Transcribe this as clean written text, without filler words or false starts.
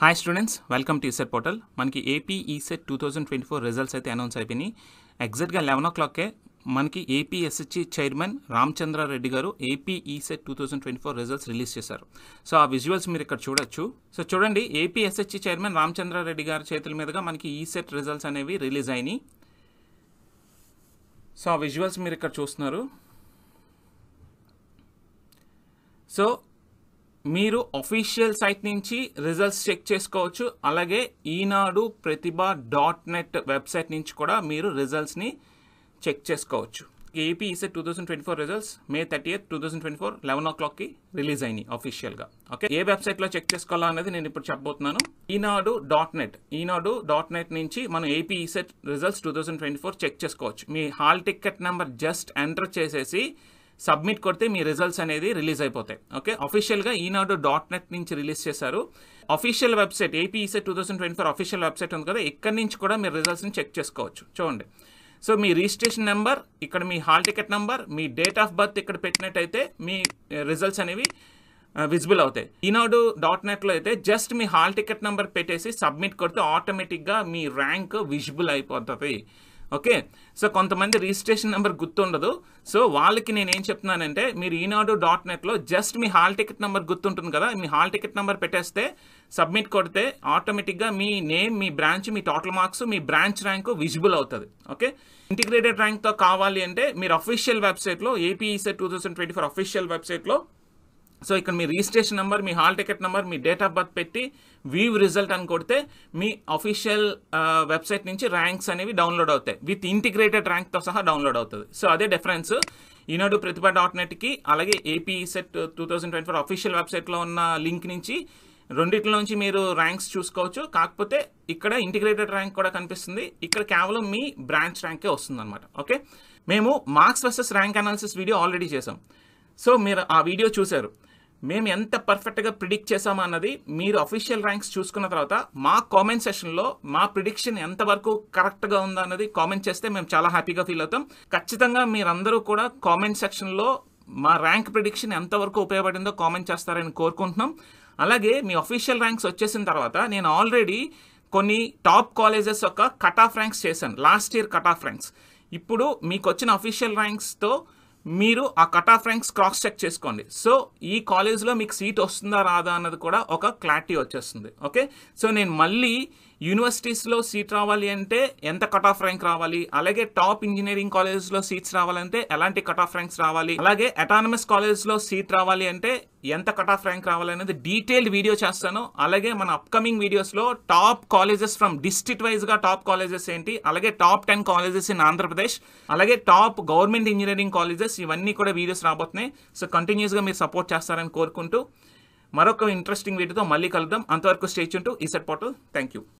Hi students, welcome to ECET portal. మనకి AP ECET 2024 results అయితే announce అయిపోయినాయి. ఎగ్జాక్ట్గా 11 o'clockకే మనకి ఏపీ ఎస్హెచ్సి చైర్మన్ రామచంద్రారెడ్డి గారు ఏపీ ఈసెట్ 2024 రిజల్ట్స్ రిలీజ్ చేశారు. సో ఆ విజువల్స్ మీరు ఇక్కడ చూడొచ్చు. సో చూడండి, ఏపీ ఎస్హెచ్సి చైర్మన్ రామచంద్రారెడ్డి గారి చేతుల మీదుగా మనకి ఈసెట్ రిజల్ట్స్ అనేవి రిలీజ్ అయినాయి. సో ఆ విజువల్స్ మీరు ఇక్కడ చూస్తున్నారు. సో మీరు అఫీషియల్ సైట్ నుంచి రిజల్ట్స్ చెక్ చేసుకోవచ్చు. అలాగే ఈనాడు ప్రతిభ.net వెబ్సైట్ నుంచి కూడా మీరు రిజల్ట్స్ని చెక్ చేసుకోవచ్చు. AP ECET 2024 results May 30th, 2024 11 o'clockకి రిలీజ్ అయినాయి అఫీషియల్గా. ఓకే, ఏ వెబ్సైట్లో చెక్ చేసుకోవాలో అనేది నేను ఇప్పుడు చెప్పబోతున్నాను. ఈనాడు.net నుంచి మనం ఏపీ ఈసెట్ రిజల్ట్స్ 2024 చెక్ చేసుకోవచ్చు. మీ hall ticket number just enter చేసేసి సబ్మిట్ కొడితే మీ రిజల్ట్స్ అనేది రిలీజ్ అయిపోతాయి. ఓకే, అఫీషియల్గా ఈనాడు.net నుంచి రిలీజ్ చేశారు. Official website AP ECET 2024 official website ఉంది కదా, ఇక్కడి నుంచి కూడా మీరు రిజల్ట్స్ని చెక్ చేసుకోవచ్చు. చూడండి, సో మీ రిజిస్ట్రేషన్ నెంబర్, ఇక్కడ మీ హాల్ టికెట్ నెంబర్, మీ డేట్ ఆఫ్ బర్త్ ఇక్కడ పెట్టినట్టయితే మీ రిజల్ట్స్ అనేవి విజిబుల్ అవుతాయి. ఈనాడు.netలో అయితే జస్ట్ మీ హాల్ టికెట్ నెంబర్ పెట్టేసి సబ్మిట్ కొడితే ఆటోమేటిక్గా మీ ర్యాంక్ విజిబుల్ అయిపోతుంది. ఓకే, సో కొంతమంది రిజిస్ట్రేషన్ నెంబర్ గుర్తుండదు. సో వాళ్ళకి నేను ఏం చెప్తున్నానంటే, మీరు ఈనాడు.netలో జస్ట్ మీ హాల్ టికెట్ నెంబర్ గుర్తుంటుంది కదా, మీ హాల్ టికెట్ నెంబర్ పెట్టేస్తే సబ్మిట్ కొడితే ఆటోమేటిక్గా మీ నేమ్, మీ బ్రాంచ్, మీ టోటల్ మార్క్స్, మీ బ్రాంచ్ ర్యాంకు విజిబుల్ అవుతుంది. ఓకే, ఇంటిగ్రేటెడ్ ర్యాంక్తో కావాలి అంటే మీరు అఫీషియల్ వెబ్సైట్లో ఏపీ ఈసెట్ 2024 అఫీషియల్ వెబ్సైట్లో సో ఇక్కడ మీ రిజిస్ట్రేషన్ నెంబర్, మీ హాల్ టికెట్ నెంబర్, మీ డేట్ ఆఫ్ బర్త్ పెట్టి వ్యూ రిజల్ట్ అని కొడితే మీ అఫీషియల్ వెబ్సైట్ నుంచి ర్యాంక్స్ అనేవి డౌన్లోడ్ అవుతాయి. విత్ ఇంటిగ్రేటెడ్ ర్యాంక్తో సహా డౌన్లోడ్ అవుతుంది. సో అదే డిఫరెన్స్ ఈనాడు ప్రతిభ.netకి అలాగే ఏపీ ఈసెట్ 2024 అఫీషియల్ వెబ్సైట్లో ఉన్న లింక్ నుంచి రెండిట్లోంచి మీరు ర్యాంక్స్ చూసుకోవచ్చు. కాకపోతే ఇక్కడ ఇంటిగ్రేటెడ్ ర్యాంక్ కూడా కనిపిస్తుంది. ఇక్కడ కేవలం మీ బ్రాంచ్ ర్యాంకే వస్తుంది అనమాట. ఓకే, మేము marks versus rank analysis video already చేసాం. సో మీరు ఆ వీడియో చూశారు. మేము ఎంత పర్ఫెక్ట్గా ప్రిడిక్ట్ చేసామా అన్నది మీరు అఫీషియల్ ర్యాంక్స్ చూసుకున్న తర్వాత మా కామెంట్ సెషన్లో మా ప్రిడిక్షన్ ఎంతవరకు కరెక్ట్గా ఉందా అన్నది కామెంట్ చేస్తే మేము చాలా హ్యాపీగా ఫీల్ అవుతాం. ఖచ్చితంగా మీరందరూ కూడా కామెంట్ సెక్షన్లో మా ర్యాంక్ ప్రిడిక్షన్ ఎంతవరకు ఉపయోగపడిందో కామెంట్ చేస్తారని కోరుకుంటున్నాం. అలాగే మీ అఫీషియల్ ర్యాంక్స్ వచ్చేసిన తర్వాత నేను ఆల్రెడీ కొన్ని టాప్ కాలేజెస్ యొక్క కట్ ఆఫ్ ర్యాంక్స్ చేశాను, last year cut off ranks. ఇప్పుడు మీకు వచ్చిన అఫీషియల్ ర్యాంక్స్తో మీరు ఆ cut off ranks cross check చేసుకోండి. సో ఈ కాలేజ్లో మీకు సీట్ వస్తుందా రాదా అన్నది కూడా ఒక క్లారిటీ వచ్చేస్తుంది. ఓకే, సో నేను మళ్ళీ యూనివర్సిటీస్లో సీట్ రావాలి అంటే ఎంత కట్ ఆఫ్ ర్యాంక్ రావాలి, అలాగే టాప్ ఇంజనీరింగ్ కాలేజెస్లో సీట్స్ రావాలంటే ఎలాంటి కట్ ఆఫ్ ర్యాంక్స్ రావాలి, అలాగే అటానమస్ కాలేజ్లో సీట్ రావాలి అంటే ఎంత కట్ ఆఫ్ ర్యాంక్ రావాలి అనేది డీటెయిల్డ్ వీడియో చేస్తాను. అలాగే మన అప్కమింగ్ వీడియోస్లో టాప్ కాలేజెస్ ఫ్రమ్ డిస్ట్రిక్ట్ వైజ్గా టాప్ కాలేజెస్ ఏంటి, అలాగే టాప్ 10 కాలేజెస్ ఇన్ ఆంధ్రప్రదేశ్, అలాగే టాప్ గవర్నమెంట్ ఇంజనీరింగ్ కాలేజెస్, ఇవన్నీ కూడా వీడియోస్ రాబోతున్నాయి. సో కంటిన్యూస్గా మీరు సపోర్ట్ చేస్తారని కోరుకుంటూ మరొక ఇంట్రెస్టింగ్ వీడియోతో మళ్ళీ కలుద్దాం. అంతవరకు stay tune to ECET portal. Thank you.